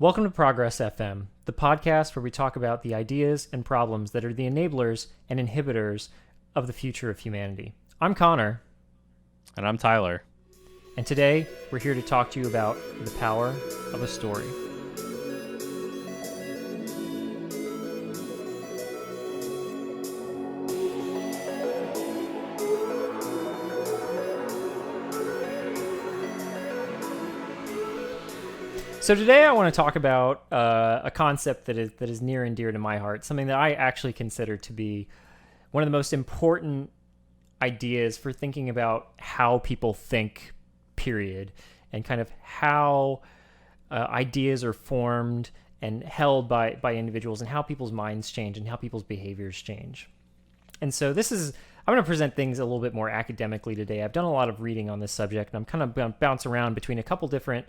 Welcome to Progress.FM, the podcast where we talk about the ideas and problems that are the enablers and inhibitors of the future of humanity. I'm Connor. And I'm Tyler. And today, we're here to talk to you about the power of a story. So today I want to talk about a concept that is near and dear to my heart, something that I actually consider to be one of the most important ideas for thinking about how people think, period, and kind of how ideas are formed and held by individuals and how people's minds change and how people's behaviors change. And so I'm going to present things a little bit more academically today. I've done a lot of reading on this subject, and I'm kind of going to bounce around between a couple different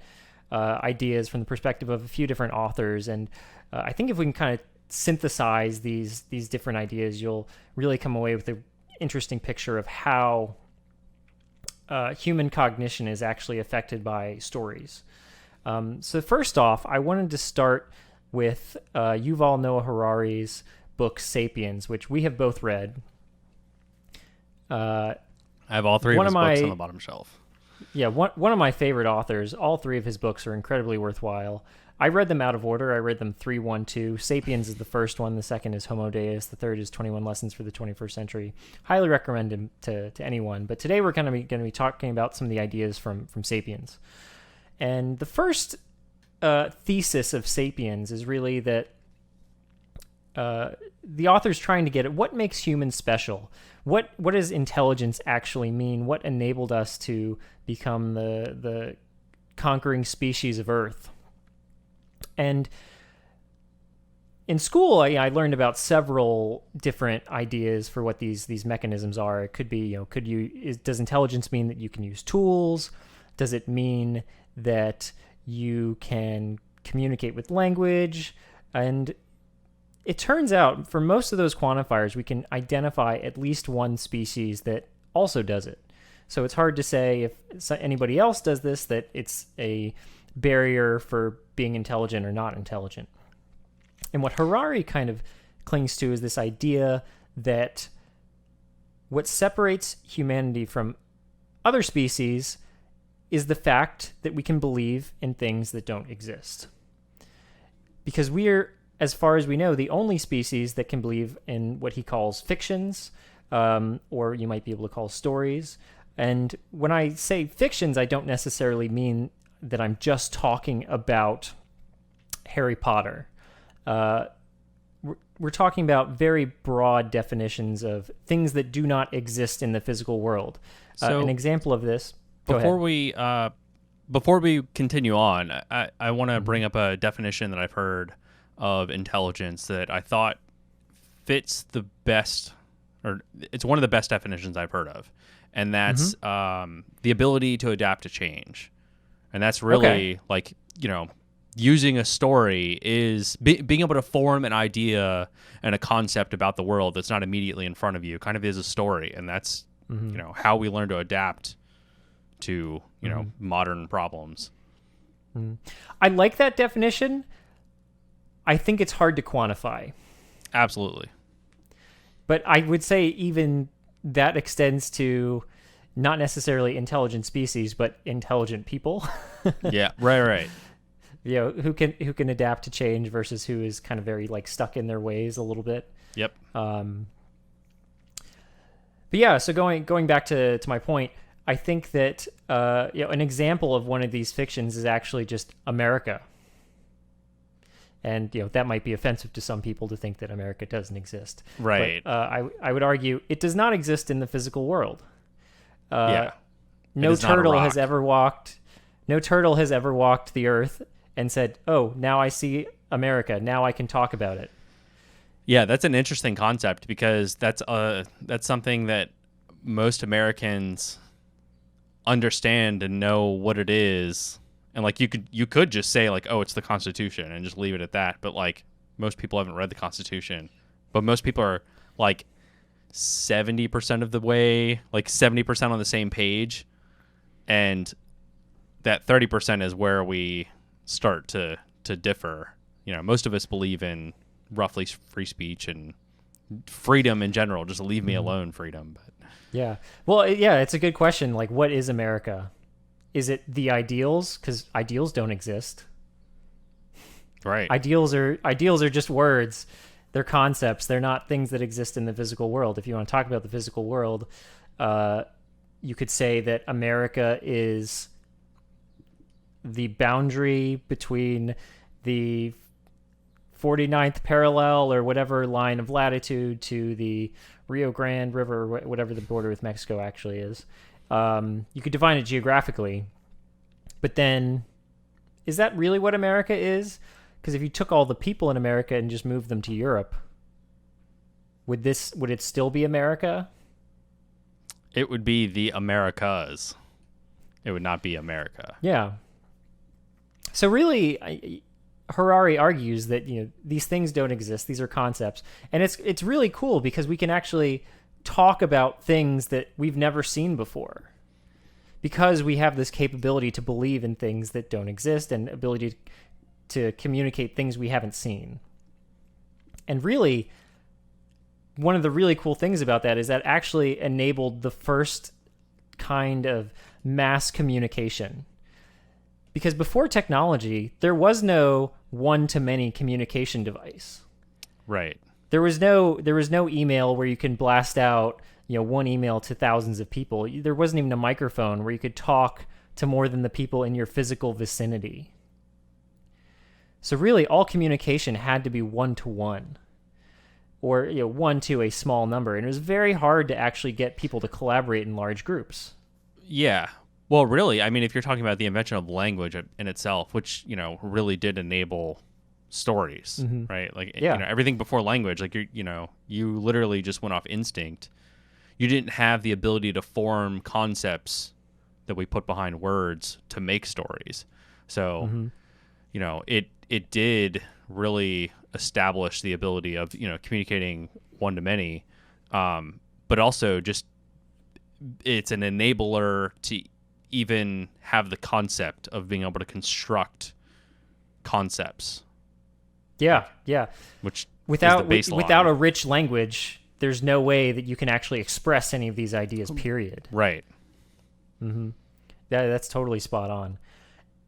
ideas from the perspective of a few different authors. And I think if we can kind of synthesize these different ideas, you'll really come away with an interesting picture of how human cognition is actually affected by stories. So first off, I wanted to start with Yuval Noah Harari's book, Sapiens, which we have both read. I have all three of his books on the bottom shelf. Yeah, one of my favorite authors. All three of his books are incredibly worthwhile. I read them out of order. I read them 3, 1, 2. Sapiens is the first one. The second is Homo Deus. The third is 21 Lessons for the 21st Century. Highly recommend him to anyone. But today we're going to be talking about some of the ideas from Sapiens. And the first thesis of Sapiens is really that the author's trying to get at what makes humans special. What does intelligence actually mean? What enabled us to become the conquering species of Earth? And in school, I learned about several different ideas for what these mechanisms are. It could be, does intelligence mean that you can use tools? Does it mean that you can communicate with language? And it turns out, for most of those quantifiers, we can identify at least one species that also does it. So it's hard to say if anybody else does this, that it's a barrier for being intelligent or not intelligent. And what Harari kind of clings to is this idea that what separates humanity from other species is the fact that we can believe in things that don't exist. Because we are, as far as we know, the only species that can believe in what he calls fictions, or you might be able to call stories. And when I say fictions, I don't necessarily mean that I'm just talking about Harry Potter. We're talking about very broad definitions of things that do not exist in the physical world. So an example of this. Before we continue on, I want to bring up a definition that I've heard of intelligence that I thought fits the best, or it's one of the best definitions I've heard of, and that's the ability to adapt to change. And that's really using a story is being able to form an idea and a concept about the world that's not immediately in front of you, kind of is a story. And that's, how we learn to adapt to, modern problems. I like that definition. I think it's hard to quantify. Absolutely. But I would say even that extends to not necessarily intelligent species, but intelligent people. Yeah, right. Who can adapt to change versus who is kind of very stuck in their ways a little bit. Yep. But yeah, so going back to my point, I think that an example of one of these fictions is actually just America. And that might be offensive to some people to think that America doesn't exist. Right. But, I would argue it does not exist in the physical world. No turtle has ever walked the earth and said, "Oh, now I see America. Now I can talk about it." Yeah, that's an interesting concept because that's something that most Americans understand and know what it is. And you could just say oh, it's the Constitution and just leave it at that. But most people haven't read the Constitution. But most people are 70% of the way, 70% on the same page. And that 30% is where we start to to differ. Most of us believe in roughly free speech and freedom in general. Just leave me alone, freedom. But Yeah. Well, yeah, it's a good question. Like, what is America? Is it the ideals? Because ideals don't exist. right. Ideals are just words. They're concepts. They're not things that exist in the physical world. If you want to talk about the physical world, you could say that America is the boundary between the 49th parallel or whatever line of latitude to the Rio Grande River, whatever the border with Mexico actually is. You could define it geographically, but then is that really what America is? Because if you took all the people in America and just moved them to Europe, would it still be America? It would be the Americas. It would not be America. Yeah. So really, Harari argues that these things don't exist; these are concepts, and it's really cool because we can actually talk about things that we've never seen before, because we have this capability to believe in things that don't exist and ability to communicate things we haven't seen. And really, one of the really cool things about that is that actually enabled the first kind of mass communication. Because before technology, there was no one-to-many communication device. Right. There was no email where you can blast out, one email to thousands of people. There wasn't even a microphone where you could talk to more than the people in your physical vicinity. So really, all communication had to be one-to-one, or one to a small number, and it was very hard to actually get people to collaborate in large groups. Yeah. Well, really, I mean, if you're talking about the invention of language in itself, which, really did enable stories, right? Like, everything before language, like, you literally just went off instinct. You didn't have the ability to form concepts that we put behind words to make stories. So, it did really establish the ability of, communicating one to many, but also just it's an enabler to even have the concept of being able to construct concepts. Yeah, yeah. Which without is the baseline. Without a rich language, there's no way that you can actually express any of these ideas. Period. Right. Mm-hmm. That's totally spot on.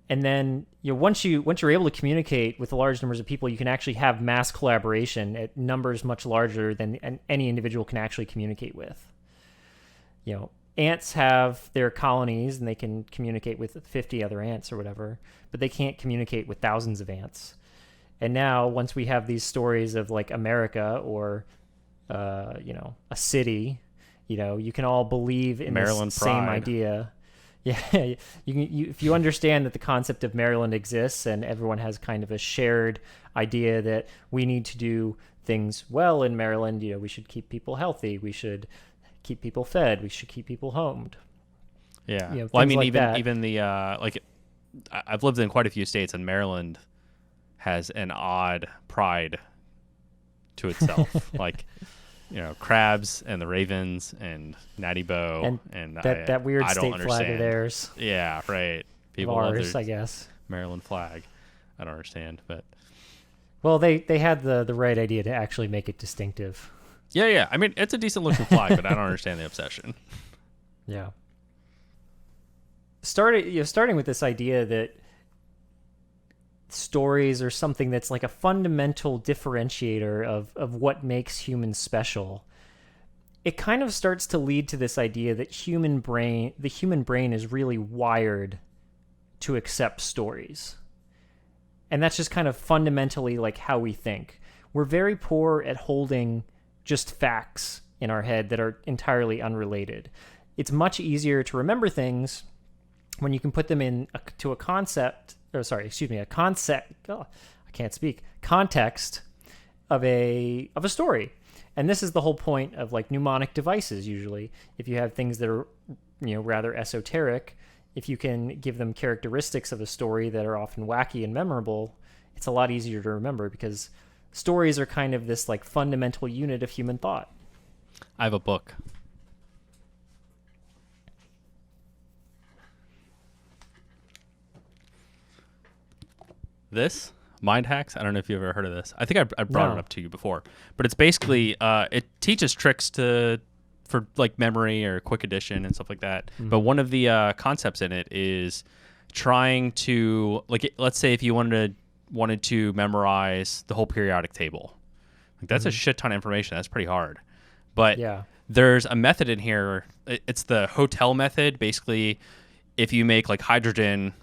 And then once you're able to communicate with large numbers of people, you can actually have mass collaboration at numbers much larger than any individual can actually communicate with. Ants have their colonies and they can communicate with 50 other ants or whatever, but they can't communicate with thousands of ants. And now, once we have these stories of like America or, a city, you can all believe in Maryland the same idea. Yeah, if you understand that the concept of Maryland exists and everyone has kind of a shared idea that we need to do things well in Maryland, we should keep people healthy, we should keep people fed, we should keep people homed. Yeah. Well, I mean, like even the I've lived in quite a few states, and Maryland has an odd pride to itself. Like, crabs and the ravens and Natty Boh and that weird I don't state understand. flag of theirs. Yeah, right. People of love ours, their I guess. Maryland flag. I don't understand, but well, they had the right idea to actually make it distinctive. Yeah. I mean, it's a decent looking flag, but I don't understand the obsession. Yeah. Starting with this idea that stories are something that's like a fundamental differentiator of what makes humans special. It kind of starts to lead to this idea that the human brain is really wired to accept stories. And that's just kind of fundamentally like how we think. We're very poor at holding just facts in our head that are entirely unrelated. It's much easier to remember things when you can put them to a concept of a story. And this is the whole point of like mnemonic devices. Usually, if you have things that are rather esoteric, if you can give them characteristics of a story that are often wacky and memorable, it's a lot easier to remember because stories are kind of this like fundamental unit of human thought. I have a book. This Mind Hacks. I don't know if you've ever heard of this. I think I brought No. it up to you before, but it's basically it teaches tricks for like memory or quick addition and stuff like that. But one of the concepts in it is trying to let's say if you wanted to memorize the whole periodic table. Like that's a shit ton of information. That's pretty hard. But Yeah. there's a method in here. It's the hotel method. Basically, if you make like hydrogen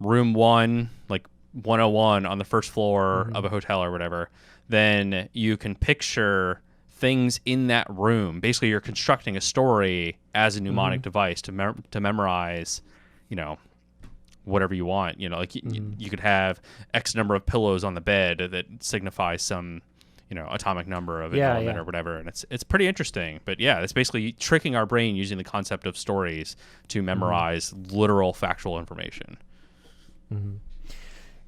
room 1, like 101 on the first floor of a hotel or whatever, then you can picture things in that room. Basically, you're constructing a story as a mnemonic device to memorize, whatever you want. Like you could have X number of pillows on the bed that signify some, atomic number of an element or whatever. And it's pretty interesting. But yeah, it's basically tricking our brain using the concept of stories to memorize literal factual information.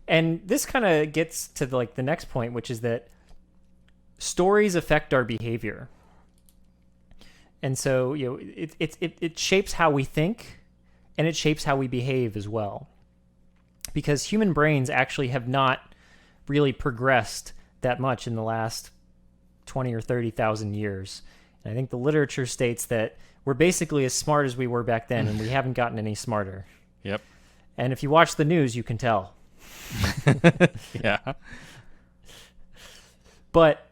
And this kind of gets to the next point, which is that stories affect our behavior. And so, it shapes how we think, and it shapes how we behave as well. Because human brains actually have not really progressed that much in the last 20 or 30,000 years. And I think the literature states that we're basically as smart as we were back then, and we haven't gotten any smarter. Yep. And if you watch the news, you can tell. Yeah. But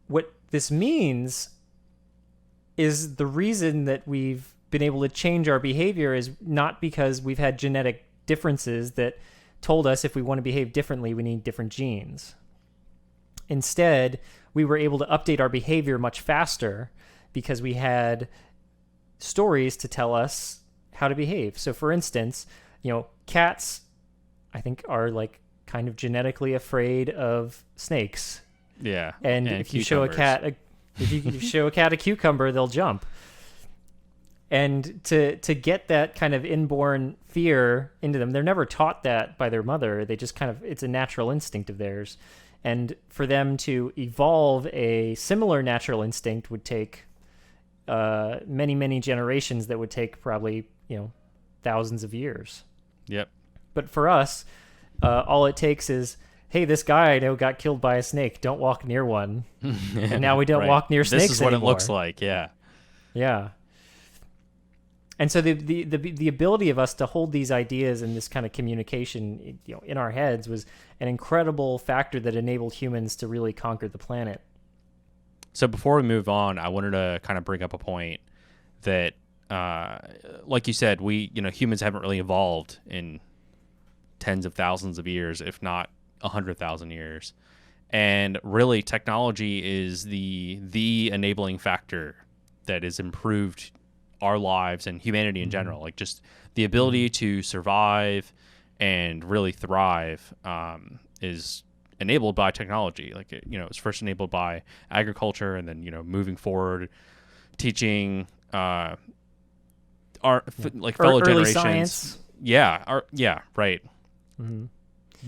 what this means is the reason that we've been able to change our behavior is not because we've had genetic differences that told us if we want to behave differently, we need different genes. Instead, we were able to update our behavior much faster because we had stories to tell us how to behave. So for instance, cats, I think, are kind of genetically afraid of snakes. Yeah. And if you show a cat if you show a cat a cucumber, they'll jump. And to get that kind of inborn fear into them, they're never taught that by their mother. They just it's a natural instinct of theirs. And for them to evolve a similar natural instinct would take many, many generations that would take probably, thousands of years. Yep. But for us, all it takes is, hey, this guy I know got killed by a snake. Don't walk near one. And now we don't walk near snakes anymore. This is what anymore. it looks like, yeah. Yeah. And so the ability of us to hold these ideas and this kind of communication, in our heads was an incredible factor that enabled humans to really conquer the planet. So before we move on, I wanted to kind of bring up a point that, like you said, humans haven't really evolved in tens of thousands of years, if not 100,000 years. And really, technology is the enabling factor that has improved our lives and humanity in general. Like just the ability to survive and really thrive is enabled by technology. Like, it's first enabled by agriculture, and then, moving forward, teaching fellow Early generations. Science. Yeah, right. Mm-hmm.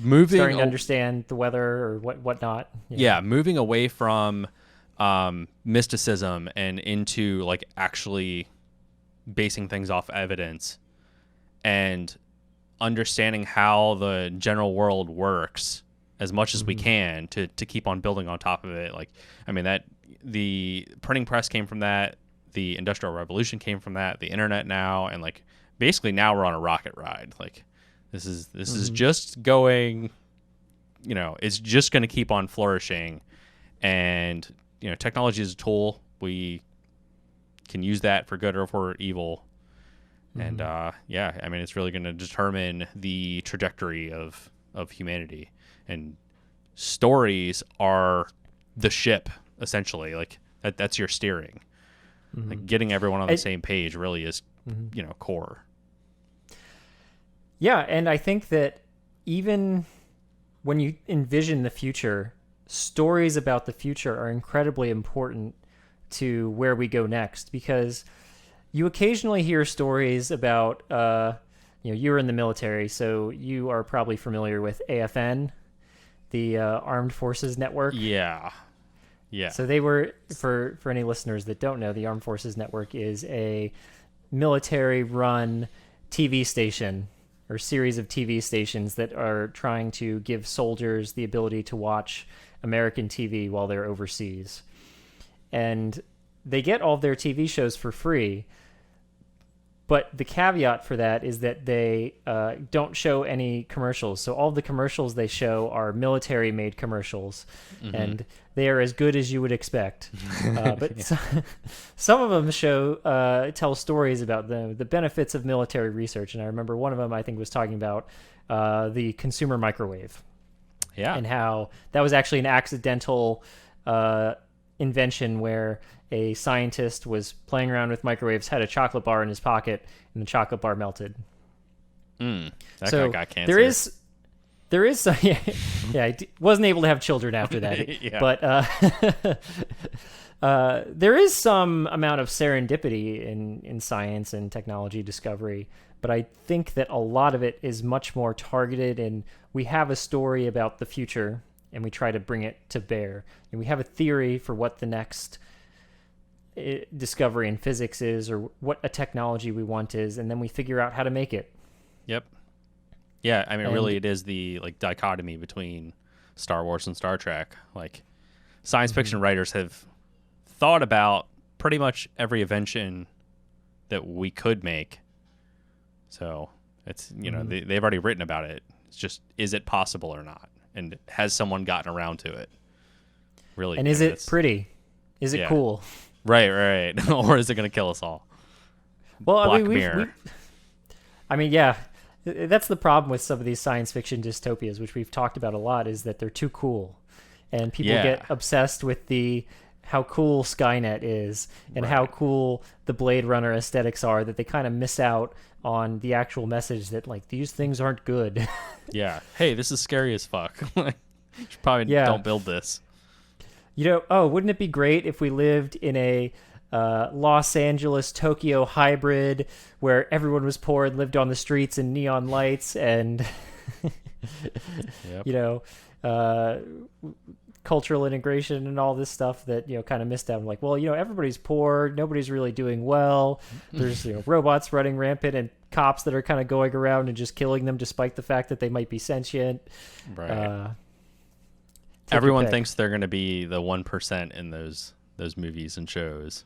Moving starting to understand the weather or whatnot. Yeah, moving away from mysticism and into actually basing things off evidence and understanding how the general world works as much as we can to keep on building on top of it. That the printing press came from that, the Industrial Revolution came from that, the internet now, and basically now we're on a rocket ride. This is just going, it's just going to keep on flourishing. And, technology is a tool. We can use that for good or for evil. And, it's really going to determine the trajectory of humanity. And stories are the ship, essentially. That's your steering. Getting everyone on the same page really is, core. Yeah, and I think that even when you envision the future, stories about the future are incredibly important to where we go next, because you occasionally hear stories about, you're in the military, so you are probably familiar with AFN, the Armed Forces Network. Yeah. So they were, for any listeners that don't know, the Armed Forces Network is a military-run TV station or series of TV stations that are trying to give soldiers the ability to watch American TV while they're overseas. And they get all of their TV shows for free, but the caveat for that is that they don't show any commercials. So all the commercials they show are military-made commercials, and they are as good as you would expect. But some of them tell stories about the benefits of military research. And I remember one of them, I think, was talking about the consumer microwave. Yeah. And how that was actually an accidental invention where a scientist was playing around with microwaves, had a chocolate bar in his pocket, and the chocolate bar melted. That guy got cancer. There is some, wasn't able to have children after that. Yeah. But there is some amount of serendipity in science and technology discovery. But I think that a lot of it is much more targeted, and we have a story about the future, and we try to bring it to bear. And we have a theory for what the next discovery in physics is, or what a technology we want is, and then we figure out how to make it. Yep. Yeah, I mean, really, it is the dichotomy between Star Wars and Star Trek. Like, science fiction writers have thought about pretty much every invention that we could make. So it's, they've already written about it. It's just, is it possible or not? And has someone gotten around to it? Really? And is it pretty? Is it cool? Right. Or is it going to kill us all? Well, Black Mirror. That's the problem with some of these science fiction dystopias, which we've talked about a lot, is that they're too cool. And people get obsessed with how cool Skynet is and how cool the Blade Runner aesthetics are, that they kind of miss out on the actual message that, like, these things aren't good. Yeah. Hey, this is scary as fuck. Probably don't build this. Wouldn't it be great if we lived in a Los Angeles, Tokyo hybrid where everyone was poor and lived on the streets in neon lights and, cultural integration and all this stuff that, kind of missed out. I'm like, well, everybody's poor. Nobody's really doing well. There's, robots running rampant and cops that are kind of going around and just killing them despite the fact that they might be sentient. Right. Everyone thinks they're going to be the 1% in those movies and shows.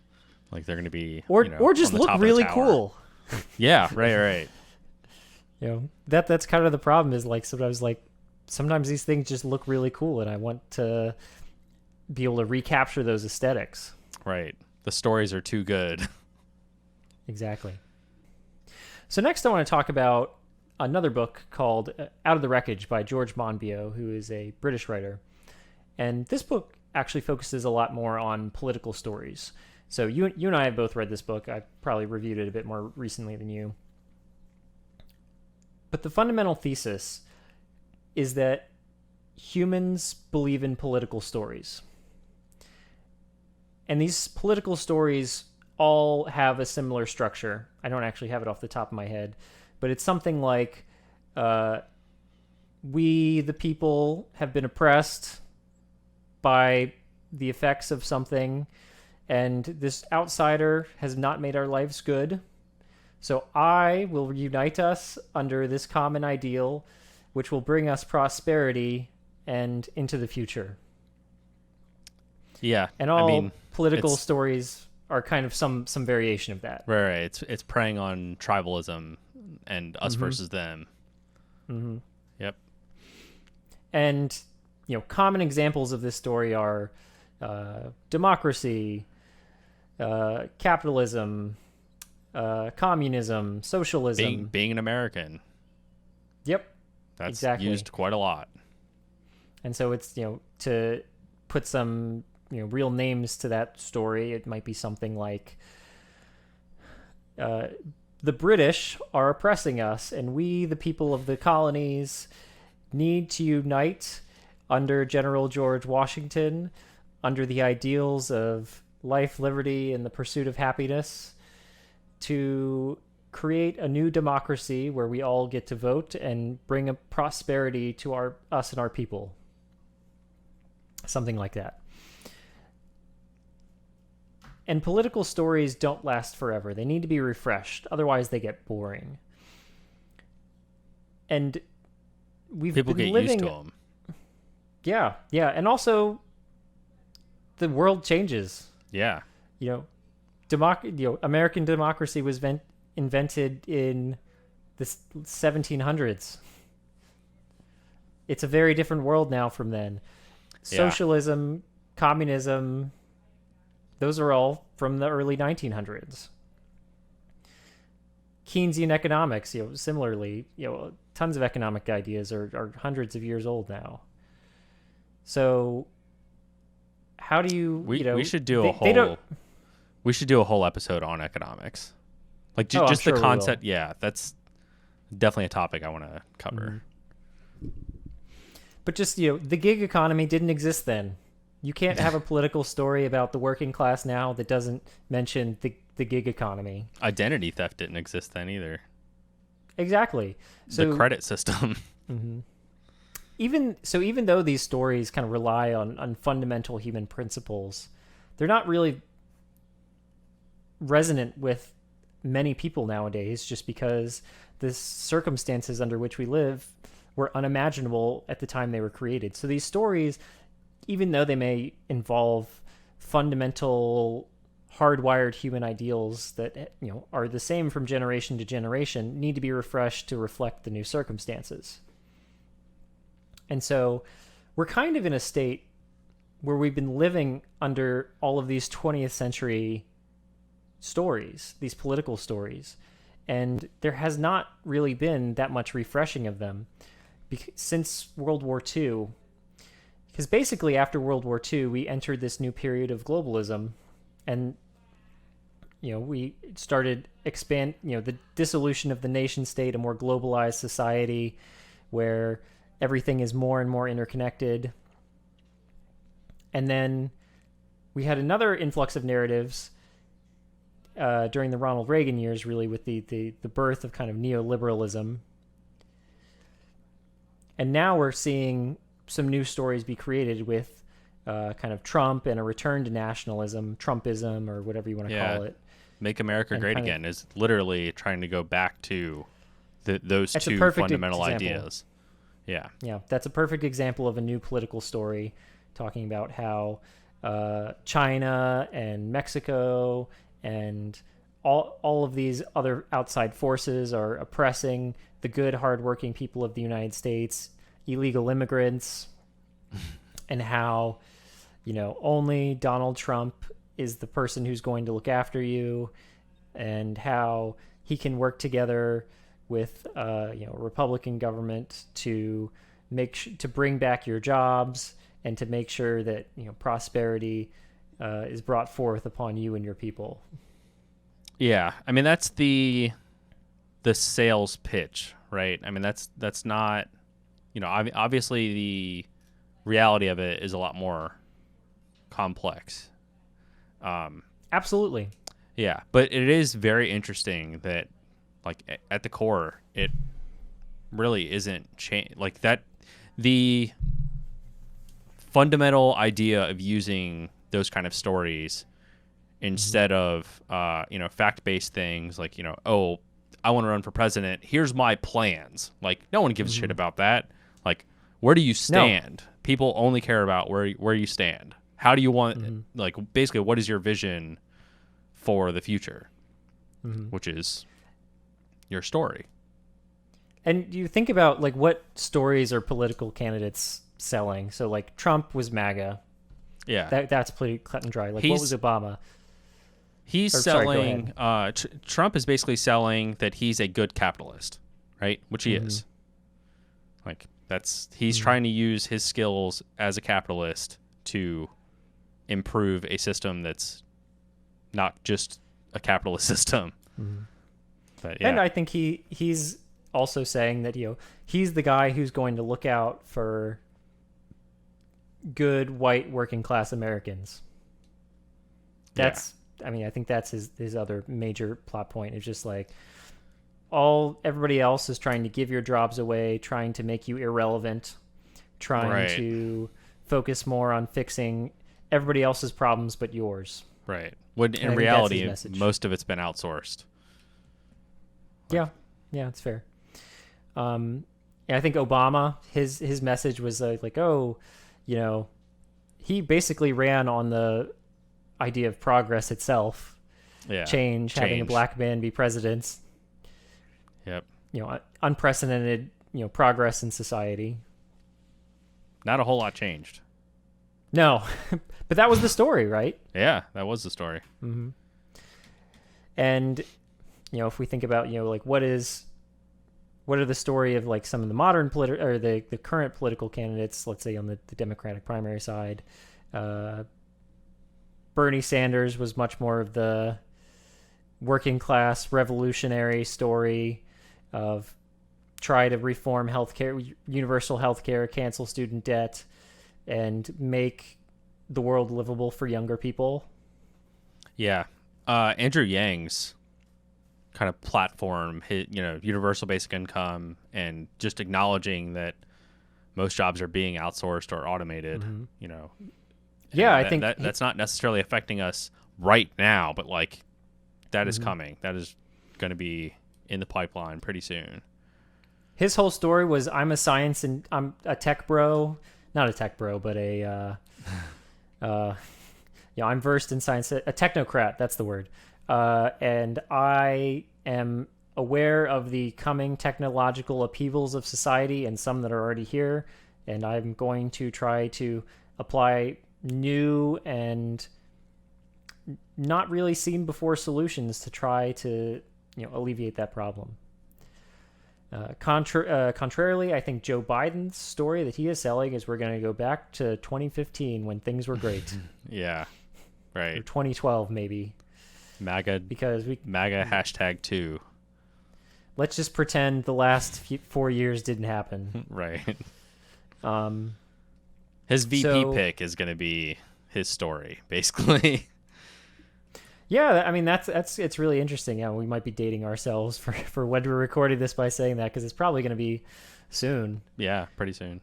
Like they're going to be, or just look really cool. Yeah, right. That's kind of the problem, is sometimes these things just look really cool, and I want to be able to recapture those aesthetics. Right. The stories are too good. Exactly. So next I want to talk about another book called Out of the Wreckage by George Monbiot, who is a British writer. And this book actually focuses a lot more on political stories. So you and I have both read this book. I've probably reviewed it a bit more recently than you. But the fundamental thesis is that humans believe in political stories. And these political stories all have a similar structure. I don't actually have it off the top of my head, but it's something like, we, the people, have been oppressed by the effects of something, and this outsider has not made our lives good. So I will unite us under this common ideal, which will bring us prosperity and into the future. Yeah. And all political stories are kind of some variation of that. Right. It's preying on tribalism and us versus them. Mm-hmm. Yep. And, common examples of this story are democracy, capitalism, communism, socialism. Being an American. Yep. That's exactly used quite a lot. And so it's, to put some, real names to that story, it might be something like, the British are oppressing us, and we, the people of the colonies, need to unite under General George Washington, under the ideals of life, liberty, and the pursuit of happiness, to create a new democracy where we all get to vote and bring a prosperity to us and our people. Something like that. And political stories don't last forever. They need to be refreshed. Otherwise, they get boring. and we've People been get living. used to them. Yeah, yeah, and also the world changes. Yeah. You know, American democracy was invented in the 1700s. It's a very different world now from then. Yeah. Socialism, communism, those are all from the early 1900s. Keynesian economics, similarly, tons of economic ideas are hundreds of years old now. So how do you, We should do we should do a whole episode on economics. Like just the concept. Yeah, that's definitely a topic I want to cover. But just, the gig economy didn't exist then. You can't have a political story about the working class now that doesn't mention the gig economy. Identity theft didn't exist then either. Exactly. So the credit system. Even though these stories kind of rely on fundamental human principles, they're not really resonant with many people nowadays, just because the circumstances under which we live were unimaginable at the time they were created. So these stories, even though they may involve fundamental hardwired human ideals that are the same from generation to generation, need to be refreshed to reflect the new circumstances. And so we're kind of in a state where we've been living under all of these 20th century stories, these political stories, and there has not really been that much refreshing of them since World War II. Because basically after World War II, we entered this new period of globalism, and we started the dissolution of the nation state, a more globalized society where everything is more and more interconnected. And then we had another influx of narratives during the Ronald Reagan years, really, with the birth of kind of neoliberalism. And now we're seeing some new stories be created with kind of Trump and a return to nationalism, Trumpism, or whatever you want to call it. Make America Great Again is literally trying to go back to those two fundamental ideas. Yeah. Yeah, that's a perfect example of a new political story, talking about how China and Mexico and all of these other outside forces are oppressing the good, hardworking people of the United States, illegal immigrants, and how, only Donald Trump is the person who's going to look after you, and how he can work together with a Republican government to to bring back your jobs and to make sure that prosperity is brought forth upon you and your people. Yeah, I mean that's the sales pitch, right? I mean that's not, obviously the reality of it is a lot more complex. Absolutely. Yeah, but it is very interesting that, like, at the core, it really isn't like that. The fundamental idea of using those kind of stories instead of fact-based things like, oh, I want to run for president, here's my plans. Like, no one gives a shit about that. Like, where do you stand? No. People only care about where you stand. How do you want, like, basically, what is your vision for the future, which is your story. And you think about, like, what stories are political candidates selling? So, like, Trump was MAGA. Yeah. That's pretty cut and dry. Like, what was Obama? He's selling... Trump is basically selling that he's a good capitalist, right? Which he is. Like, he's trying to use his skills as a capitalist to improve a system that's not just a capitalist system. But, yeah. And I think he's also saying that he's the guy who's going to look out for good white working class Americans. I think that's his other major plot point. It's just like everybody else is trying to give your jobs away, trying to make you irrelevant, trying to focus more on fixing everybody else's problems but yours. Right. When in reality, most of it's been outsourced. Yeah, it's fair. And I think Obama, his message was like, oh, you know, he basically ran on the idea of progress itself, Yeah. change, having a Change. black man be president, Yep. Unprecedented, progress in society. Not a whole lot changed. No, but that was the story, right? Yeah, that was the story. Mm-hmm. And, if we think about, like what are the story of like some of the modern or the current political candidates, let's say on the Democratic primary side, Bernie Sanders was much more of the working class revolutionary story of try to reform healthcare, universal healthcare, cancel student debt, and make the world livable for younger people. Yeah. Andrew Yang's kind of platform, universal basic income, and just acknowledging that most jobs are being outsourced or automated, Yeah, I that, think that's not necessarily affecting us right now, but like that is coming. That is going to be in the pipeline pretty soon. his whole story was I'm a tech bro, not a tech bro, but I'm versed in science, a technocrat, that's the word. And I am aware of the coming technological upheavals of society and some that are already here, and I'm going to try to apply new and not really seen before solutions to try to alleviate that problem. Contrarily, I think Joe Biden's story that he is selling is we're going to go back to 2015 when things were great. Yeah, right. Or 2012 maybe. MAGA hashtag 2. Let's just pretend the last 4 years didn't happen. Right. His VP so- pick is going to be his story, basically. Yeah, I mean it's really interesting. Yeah, we might be dating ourselves for when we're recording this by saying that, because it's probably going to be soon. Yeah, pretty soon.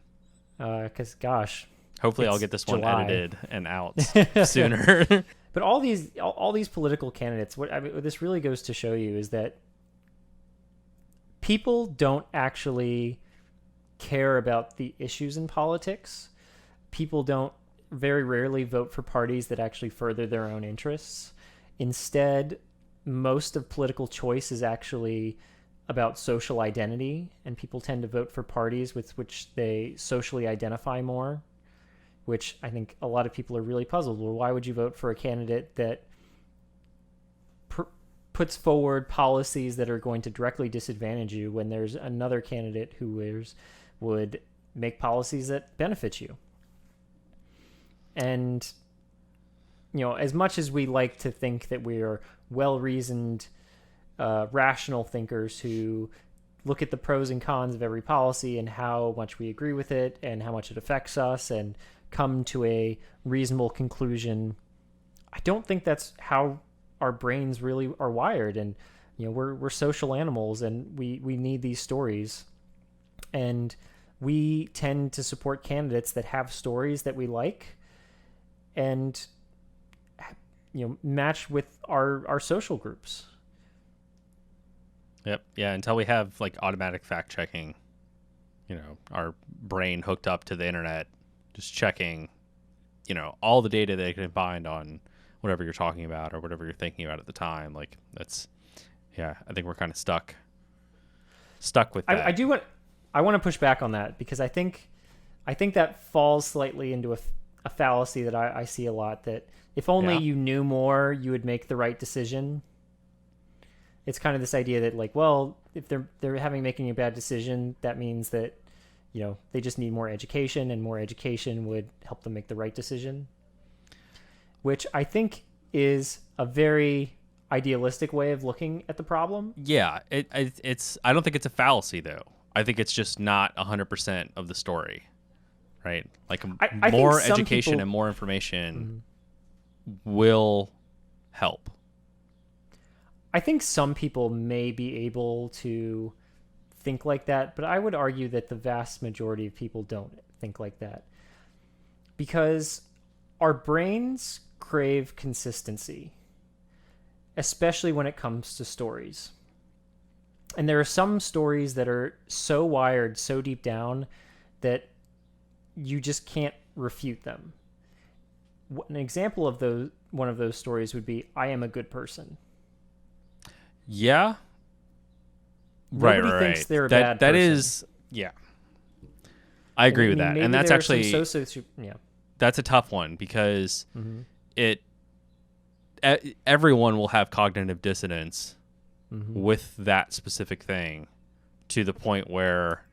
Because gosh, Hopefully, I'll it's get this one July. edited and out sooner. But all these political candidates, what this really goes to show you is that people don't actually care about the issues in politics. People don't very rarely vote for parties that actually further their own interests. Instead, most of political choice is actually about social identity, and people tend to vote for parties with which they socially identify more, which I think a lot of people are really puzzled. Well, why would you vote for a candidate that puts forward policies that are going to directly disadvantage you when there's another candidate who would make policies that benefit you? And as much as we like to think that we are well-reasoned, rational thinkers who look at the pros and cons of every policy and how much we agree with it and how much it affects us and come to a reasonable conclusion, I don't think that's how our brains really are wired. And we're social animals, and we need these stories, and we tend to support candidates that have stories that we like and match with our social groups. Yep. Yeah. Until we have like automatic fact checking, our brain hooked up to the internet, just checking, all the data they can find on whatever you're talking about or whatever you're thinking about at the time. Like I think we're kind of stuck with that. I want to push back on that, because I think that falls slightly into a fallacy that I see a lot, that if only you knew more, you would make the right decision. It's kind of this idea that like, well, if they're making a bad decision, that means that, they just need more education, and more education would help them make the right decision, which I think is a very idealistic way of looking at the problem. Yeah. It's, I don't think it's a fallacy though. I think it's just not 100% of the story, right? Like I more think some education people, and more information will help. I think some people may be able to think like that, but I would argue that the vast majority of people don't think like that, because our brains crave consistency, especially when it comes to stories. And there are some stories that are so wired, so deep down, that you just can't refute them. An example of one of those stories would be, I am a good person. Yeah. Nobody thinks they're a bad person. That is, yeah. I agree with that. Maybe and that's actually, yeah. That's a tough one because everyone will have cognitive dissonance with that specific thing, to the point where,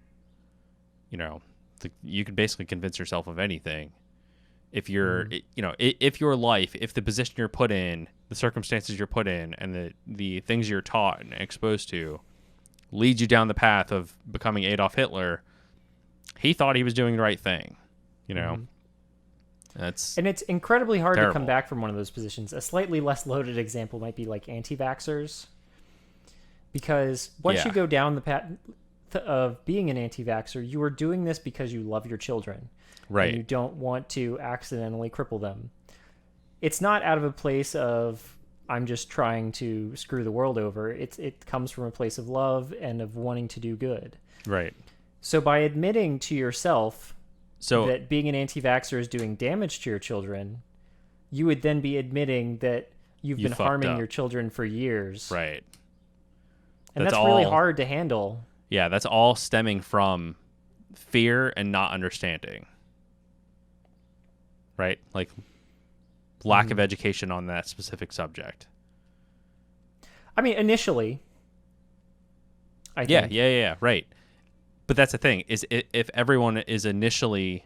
you can basically convince yourself of anything. If you're, if your life, if the position you're put in, the circumstances you're put in, and the things you're taught and exposed to leads you down the path of becoming Adolf Hitler, he thought he was doing the right thing, And it's incredibly hard terrible to come back from one of those positions. A slightly less loaded example might be like anti-vaxxers. Because once you go down the path of being an anti-vaxxer, you are doing this because you love your children. Right. And you don't want to accidentally cripple them. It's not out of a place of, I'm just trying to screw the world over. It comes from a place of love and of wanting to do good. Right. So by admitting to yourself that being an anti-vaxxer is doing damage to your children, you would then be admitting that you've been harming your children for years. Right. And that's really hard to handle. Yeah, that's all stemming from fear and not understanding. Right? Like lack of education on that specific subject. I mean, initially, I think. Yeah, right. But that's the thing, is if everyone is initially,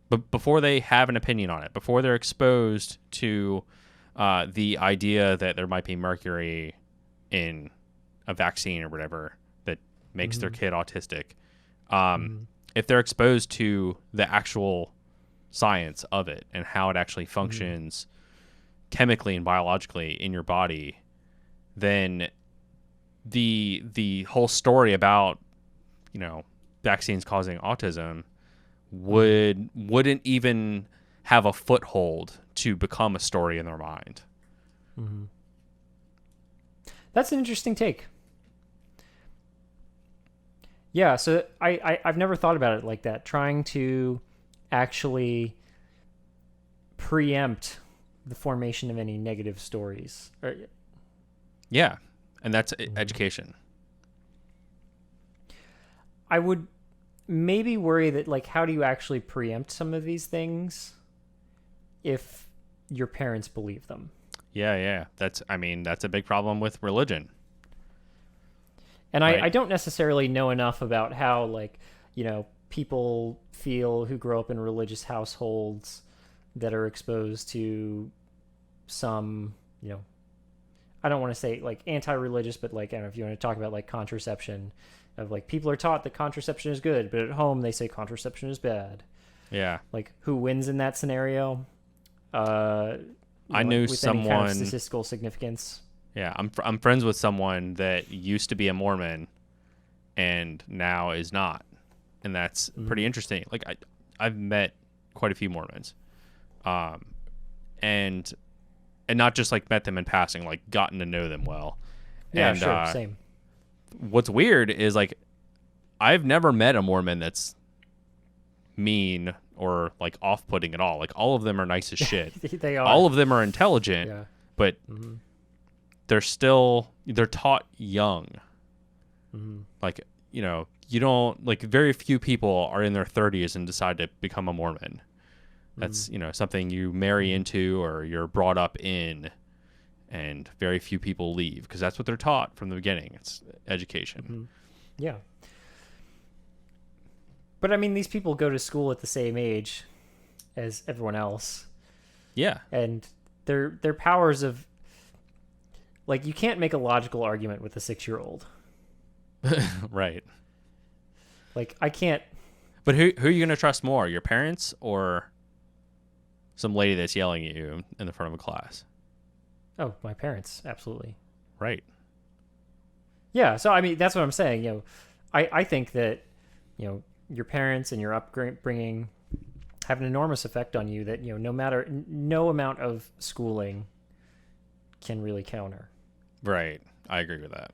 but before they have an opinion on it, before they're exposed to the idea that there might be mercury in a vaccine or whatever that makes their kid autistic, if they're exposed to the actual science of it and how it actually functions chemically and biologically in your body, then the whole story about vaccines causing autism wouldn't even have a foothold to become a story in their mind. That's an interesting take. Yeah, so I've never thought about it like that, trying to actually preempt the formation of any negative stories. Yeah, and that's education. I would maybe worry that, like, how do you actually preempt some of these things if your parents believe them? Yeah. That's a big problem with religion. And right? I don't necessarily know enough about how, like, people feel who grow up in religious households that are exposed to some, I don't want to say like anti-religious, but like, I don't know if you want to talk about like contraception, of like people are taught that contraception is good, but at home they say contraception is bad. Yeah. Like, who wins in that scenario? I knew with someone, any kind of statistical significance. Yeah, I'm friends with someone that used to be a Mormon and now is not. And that's pretty interesting. Like, I've met quite a few Mormons. And not just like met them in passing, like gotten to know them well. Yeah, and, sure, same. What's weird is, like, I've never met a Mormon that's mean or like off-putting at all. Like, all of them are nice as shit. They are. All of them are intelligent, but they're taught young. Like, you don't, like, very few people are in their 30s and decide to become a Mormon. That's, something you marry into or you're brought up in, and very few people leave because that's what they're taught from the beginning. It's education. Yeah. But I mean, these people go to school at the same age as everyone else. Yeah. And their powers of, like, you can't make a logical argument with a 6-year-old. Right. Like, I can't. But who are you going to trust more, your parents or some lady that's yelling at you in the front of a class? Oh, my parents, absolutely. Right. Yeah, so I mean, that's what I'm saying. I think that, your parents and your upbringing have an enormous effect on you that, no amount of schooling can really counter. Right. I agree with that.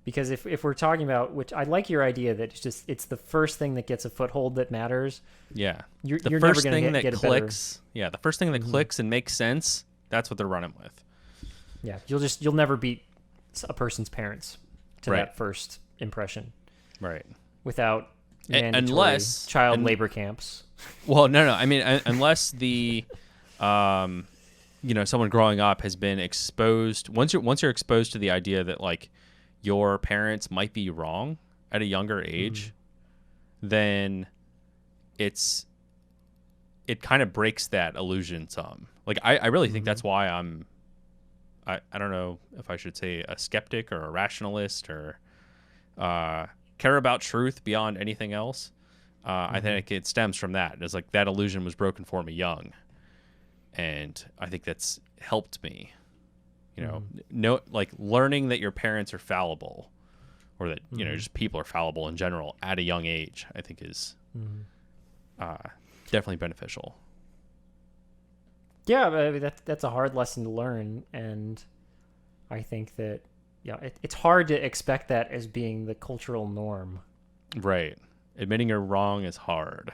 Because if we're talking about, which I like your idea that it's the first thing that gets a foothold that matters. Yeah. You're The never first going thing to that get clicks. Yeah, the first thing that clicks and makes sense, that's what they're running with. Yeah, you'll never beat a person's parents to Right. that first impression. Right. Without mandatory Unless child labor camps. Well, no. I mean, unless the, someone growing up has been exposed. Once you're exposed to the idea that like your parents might be wrong at a younger age, then it kind of breaks that illusion some. Like I really think that's why I don't know if I should say a skeptic or a rationalist or care about truth beyond anything else. I think it stems from that. It's like that illusion was broken for me young, and I think that's helped me. Like learning that your parents are fallible, or that just people are fallible in general at a young age. I think is definitely beneficial. Yeah, but I mean, that's a hard lesson to learn, and I think that it's hard to expect that as being the cultural norm. Right. Admitting you're wrong is hard.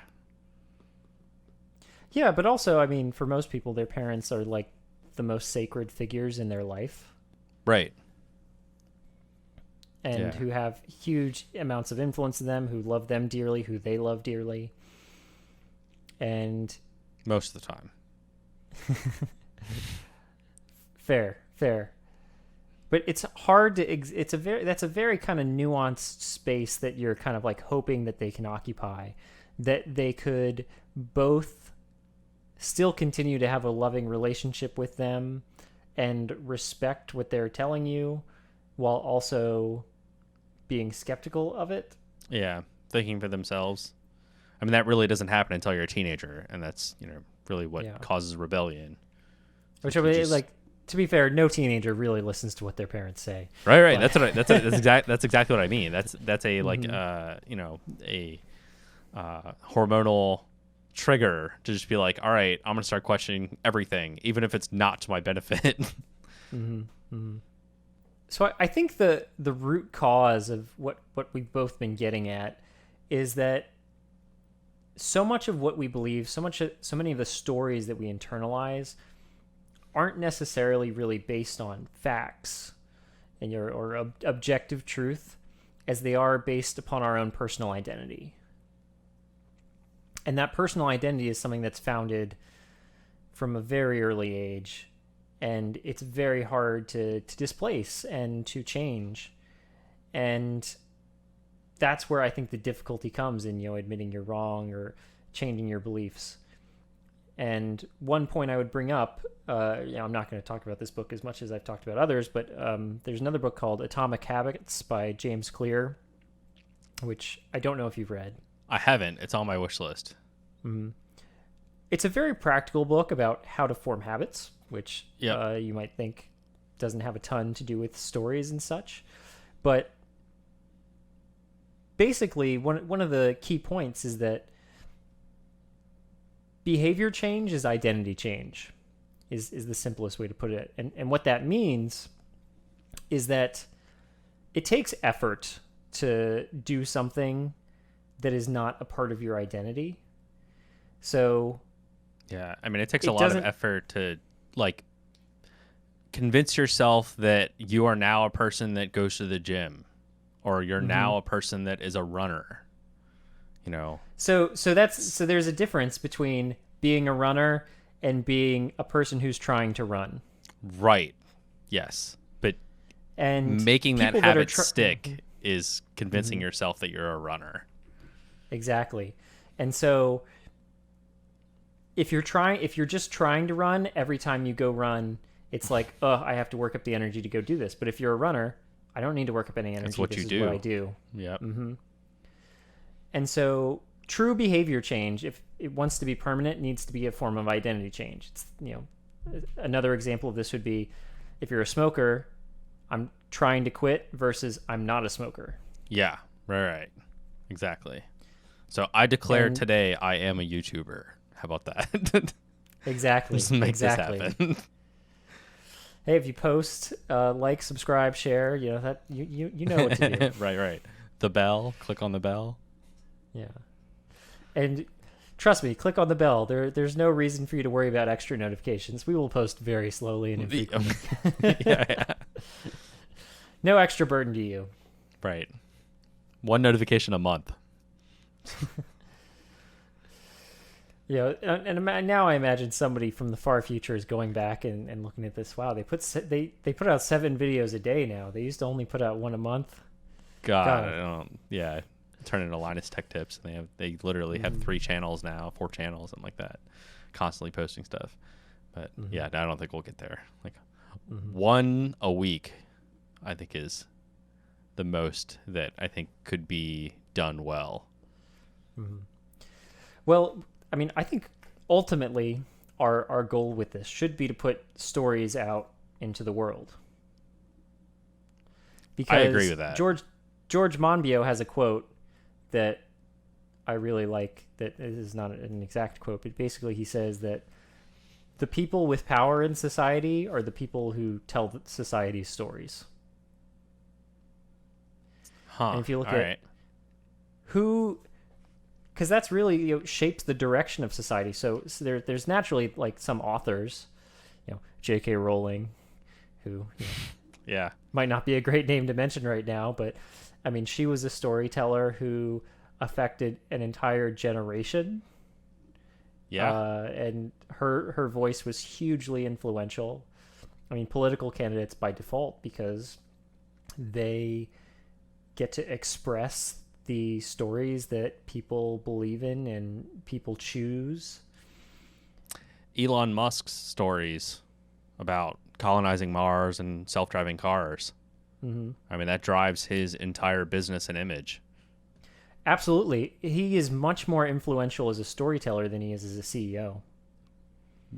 Yeah, but also, I mean, for most people, their parents are like the most sacred figures in their life. Right. And who have huge amounts of influence in them, who love them dearly, who they love dearly. And most of the time. Fair. But it's hard to that's a very kind of nuanced space that you're kind of like hoping that they can occupy, that they could both still continue to have a loving relationship with them and respect what they're telling you while also being skeptical of it. Yeah, thinking for themselves. I mean, that really doesn't happen until you're a teenager, and that's, really what causes rebellion. Which I mean, like, to be fair, no teenager really listens to what their parents say. Right. But... That's exactly what I mean. That's a like a hormonal trigger to just be like, all right, I'm gonna start questioning everything, even if it's not to my benefit. So I think the root cause of what we've both been getting at is that so much of what we believe, so many of the stories that we internalize aren't necessarily really based on facts or objective truth, as they are based upon our own personal identity. And that personal identity is something that's founded from a very early age, and it's very hard to displace and to change. And that's where I think the difficulty comes in, admitting you're wrong or changing your beliefs. And one point I would bring up, I'm not going to talk about this book as much as I've talked about others, but there's another book called Atomic Habits by James Clear, which I don't know if you've read. I haven't. It's on my wish list. Mm-hmm. It's a very practical book about how to form habits, which you might think doesn't have a ton to do with stories and such. But basically, one of the key points is that behavior change is identity change, is the simplest way to put it. And what that means is that it takes effort to do something that is not a part of your identity. So yeah, I mean, it takes a lot of effort to like convince yourself that you are now a person that goes to the gym, or you're now a person that is a runner. So there's a difference between being a runner and being a person who's trying to run. Right. Yes. But making that habit stick is convincing yourself that you're a runner. Exactly. And so if you're just trying to run, every time you go run, it's like, I have to work up the energy to go do this. But if you're a runner, I don't need to work up any energy. That's what this you is do. What I do. Yep. Mm-hmm. And so true behavior change, if it wants to be permanent, needs to be a form of identity change. It's, another example of this would be if you're a smoker, I'm trying to quit versus I'm not a smoker. Yeah. Right. Exactly. So I declare today I am a YouTuber. How about that? Exactly. Just make this happen. Hey, if you post, like, subscribe, share, that you know what to do. Right. The bell. Click on the bell. Yeah. And trust me, click on the bell. There's no reason for you to worry about extra notifications. We will post very slowly and infrequently. Yeah. No extra burden to you. Right. One notification a month. And now I imagine somebody from the far future is going back and looking at this. Wow, they put out 7 videos a day now. They used to only put out one a month. God. Yeah. Turn into Linus Tech Tips. They literally have 3 channels now, 4 channels, something like that, constantly posting stuff. But yeah, I don't think we'll get there. Like one a week, I think is the most that I think could be done well. Well, I mean, I think ultimately our goal with this should be to put stories out into the world. Because I agree with that. George Monbiot has a quote that I really like. That is not an exact quote, but basically he says that the people with power in society are the people who tell society's stories. And if you look at who, because that's really shapes the direction of society. So there's naturally like some authors, J.K. Rowling, who might not be a great name to mention right now, but I mean she was a storyteller who affected an entire generation. And her voice was hugely influential. I mean, political candidates by default, because they get to express the stories that people believe in and people choose. Elon Musk's stories about colonizing Mars and self-driving cars. I mean, that drives his entire business and image. Absolutely. He is much more influential as a storyteller than he is as a CEO.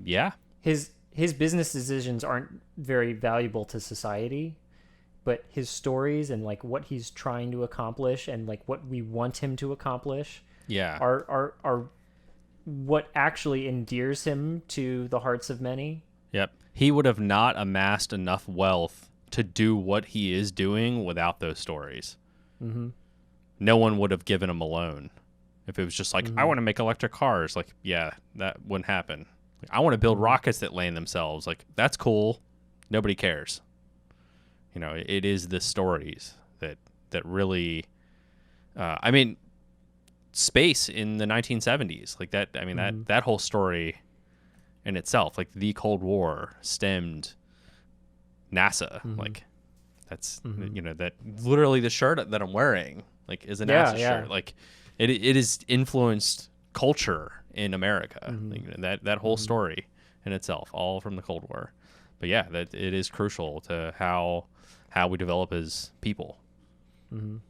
Yeah. His business decisions aren't very valuable to society, but his stories and like what he's trying to accomplish and like what we want him to accomplish are what actually endears him to the hearts of many. Yep. He would have not amassed enough wealth to do what he is doing without those stories. No one would have given him a loan if it was just like, I want to make electric cars. Like, yeah, that wouldn't happen. Like, I want to build rockets that land themselves. Like, that's cool. Nobody cares. It is the stories that really, I mean, space in the 1970s, like that. I mean, that whole story in itself, like the Cold War stemmed NASA. Like that's, that literally the shirt that I'm wearing, like is a NASA shirt. Like it has influenced culture in America. Like, that whole story in itself, all from the Cold War. But yeah, that it is crucial to how we develop as people. And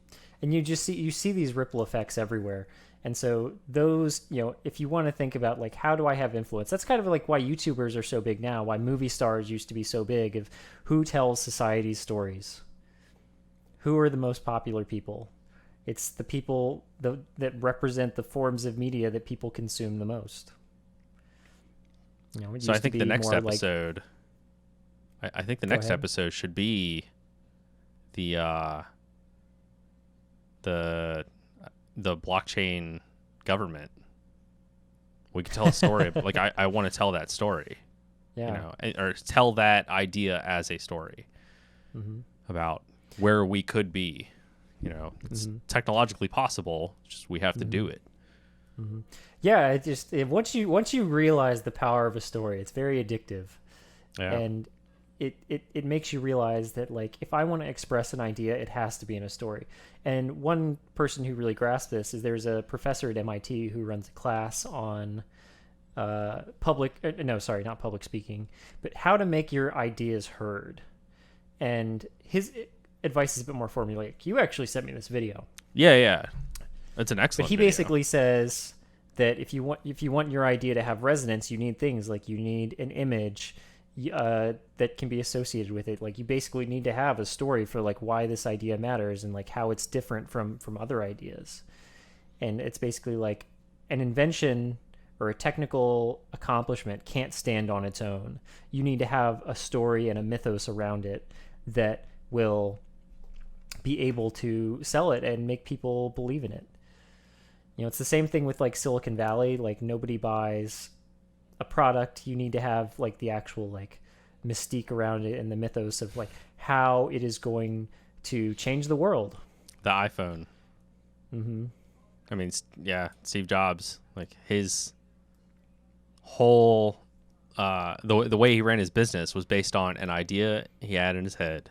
you see these ripple effects everywhere. And so those, if you want to think about like, how do I have influence? That's kind of like why YouTubers are so big now, why movie stars used to be so big, of who tells society's stories. Who are the most popular people? It's the people that represent the forms of media that people consume the most. So I think the next episode, I think the next episode should be the blockchain government. We could tell a story, but like I want to tell that story, or tell that idea as a story about where we could be. It's technologically possible. Just we have to do it. Yeah, once you realize the power of a story, it's very addictive, and it makes you realize that like if I want to express an idea, it has to be in a story. And one person who really grasped this is there's a professor at MIT who runs a class on not public speaking, but how to make your ideas heard. And his advice is a bit more formulaic. You actually sent me this video. Yeah. That's an excellent But he video. basically says that if you want your idea to have resonance, you need things like you need an image that can be associated with it. Like you basically need to have a story for like why this idea matters and like how it's different from other ideas. And it's basically like an invention or a technical accomplishment can't stand on its own. You need to have a story and a mythos around it that will be able to sell it and make people believe in it. It's the same thing with like Silicon Valley. Like, nobody buys a product. You need to have like the actual like mystique around it and the mythos of like how it is going to change the world. The iPhone. Mm-hmm. I mean, yeah, Steve Jobs, like his whole the way he ran his business was based on an idea he had in his head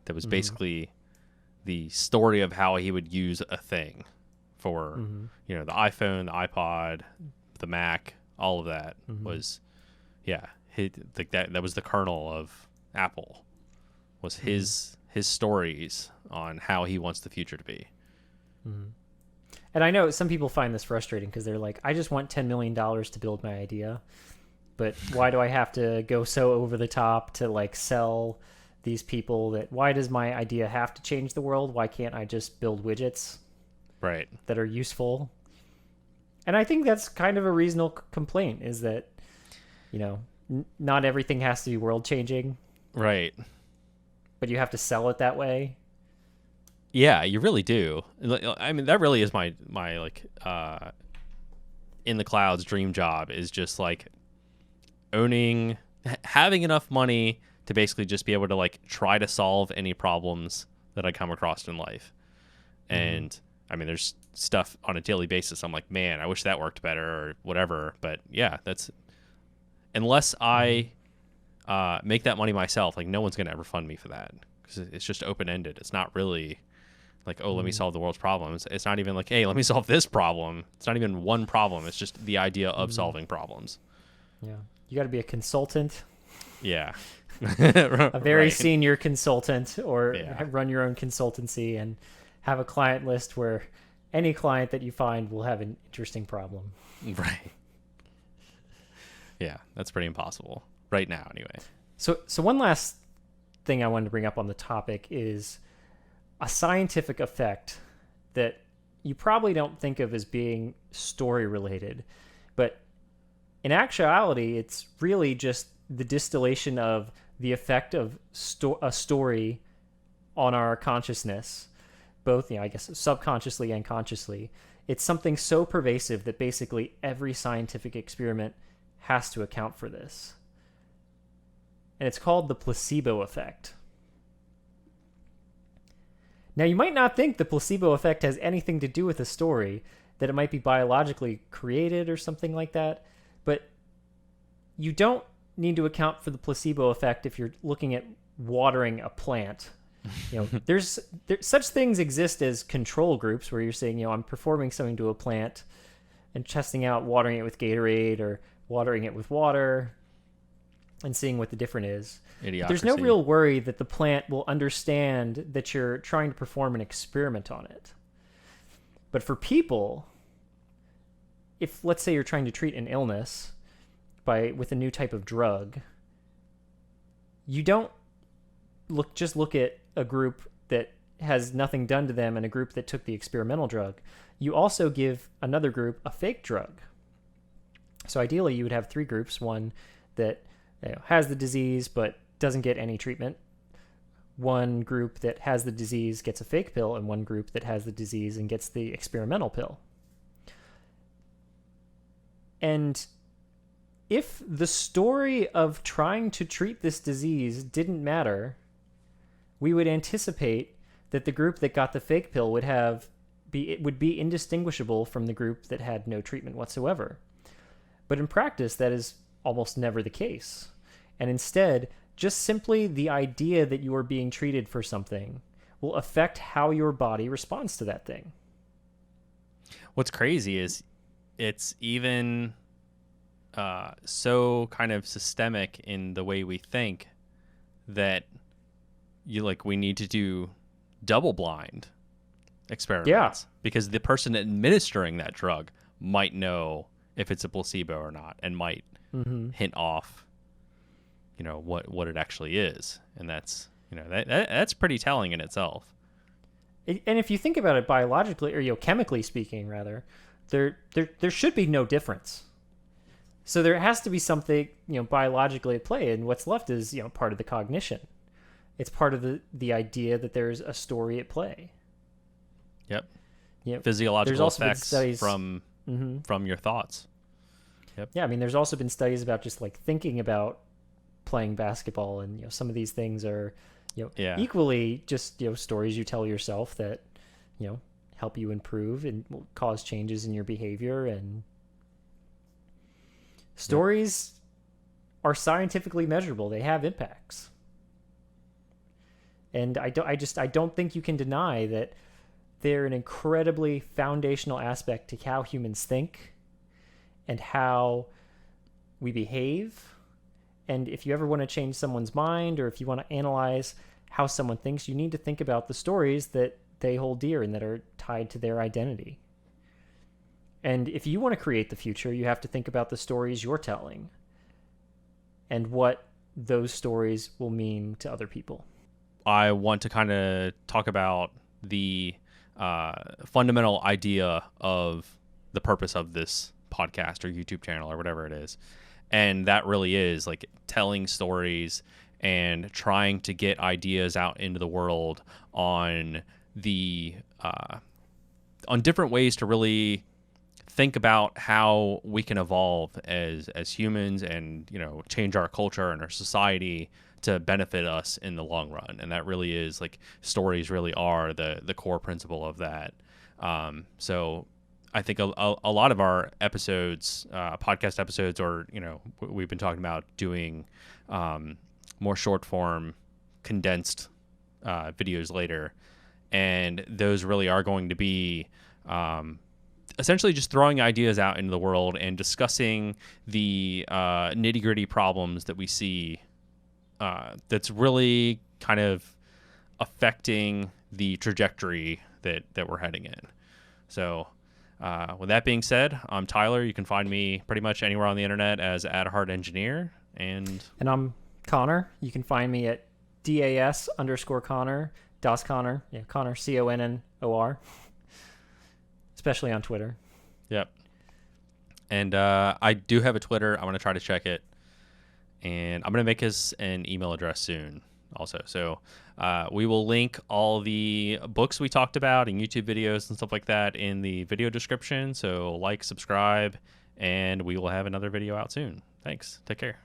that was basically the story of how he would use a thing for the iPhone, the iPod, the Mac, all of that was that was the kernel of Apple, was his stories on how he wants the future to be. And I know some people find this frustrating because they're like, I just want $10 million to build my idea, but why do I have to go so over the top to like sell these people that, why does my idea have to change the world? Why can't I just build widgets right that are useful? And I think that's kind of a reasonable complaint, is that, not everything has to be world changing. Right. But you have to sell it that way. Yeah, you really do. I mean, that really is my like in the clouds dream job, is just like having enough money to basically just be able to like try to solve any problems that I come across in life. And I mean, there's stuff on a daily basis I'm like, man, I wish that worked better or whatever. But yeah, that's, unless I make that money myself, like no one's gonna ever fund me for that, because it's just open-ended. It's not really like, oh, let me solve the world's problems. It's not even like, hey, let me solve this problem. It's not even one problem. It's just the idea of solving problems. Yeah. You got to be a consultant. Yeah. A very senior consultant, or run your own consultancy and have a client list where any client that you find will have an interesting problem. Right. Yeah, that's pretty impossible right now anyway. So one last thing I wanted to bring up on the topic is a scientific effect that you probably don't think of as being story related, but in actuality, it's really just the distillation of the effect of a story on our consciousness, both, I guess, subconsciously and consciously. It's something so pervasive that basically every scientific experiment has to account for this. And it's called the placebo effect. Now, you might not think the placebo effect has anything to do with a story, that it might be biologically created or something like that, but you don't need to account for the placebo effect if you're looking at watering a plant. There's such things exist as control groups, where you're saying, I'm performing something to a plant and testing out watering it with Gatorade or watering it with water and seeing what the difference is. There's no real worry that the plant will understand that you're trying to perform an experiment on it. But for people, if let's say you're trying to treat an illness with a new type of drug, you don't look at a group that has nothing done to them and a group that took the experimental drug. You also give another group a fake drug. So ideally, you would have three groups: one that has the disease but doesn't get any treatment, one group that has the disease gets a fake pill, and one group that has the disease and gets the experimental pill. And if the story of trying to treat this disease didn't matter, we would anticipate that the group that got the fake pill would be indistinguishable from the group that had no treatment whatsoever. But in practice, that is almost never the case. And instead, just simply the idea that you are being treated for something will affect how your body responds to that thing. What's crazy is it's even so kind of systemic in the way we think that we need to do double blind experiments, because the person administering that drug might know if it's a placebo or not, and might hint off what it actually is. And that's that's pretty telling in itself. And if you think about it biologically, or chemically speaking rather, there should be no difference. So there has to be something, biologically at play, and what's left is, part of the cognition. It's part of the idea that there's a story at play. Yep. There's Physiological also been effects studies from your thoughts. Yep. Yeah, I mean, there's also been studies about just like thinking about playing basketball, and some of these things are, equally just stories you tell yourself that, help you improve and will cause changes in your behavior. And stories are scientifically measurable; they have impacts. And I don't think you can deny that they're an incredibly foundational aspect to how humans think and how we behave. And if you ever want to change someone's mind, or if you want to analyze how someone thinks, you need to think about the stories that they hold dear and that are tied to their identity. And if you want to create the future, you have to think about the stories you're telling and what those stories will mean to other people. I want to kind of talk about the fundamental idea of the purpose of this podcast or YouTube channel or whatever it is. And that really is like telling stories and trying to get ideas out into the world on different ways to really think about how we can evolve as humans and, change our culture and our society to benefit us in the long run. And that really is like stories really are the core principle of that. So I think a lot of our episodes, podcast episodes, or, we've been talking about doing more short form condensed videos later. And those really are going to be essentially just throwing ideas out into the world and discussing the nitty gritty problems that we see that's really kind of affecting the trajectory that we're heading in. So with that being said, I'm Tyler. You can find me pretty much anywhere on the internet as @HeartEngineer. And I'm Connor. You can find me at DAS_Connor, Das Connor. Yeah, Connor, CONNOR. Especially on Twitter. Yep. And I do have a Twitter. I'm going to try to check it. And I'm going to make us an email address soon also. So we will link all the books we talked about and YouTube videos and stuff like that in the video description. So like, subscribe, and we will have another video out soon. Thanks. Take care.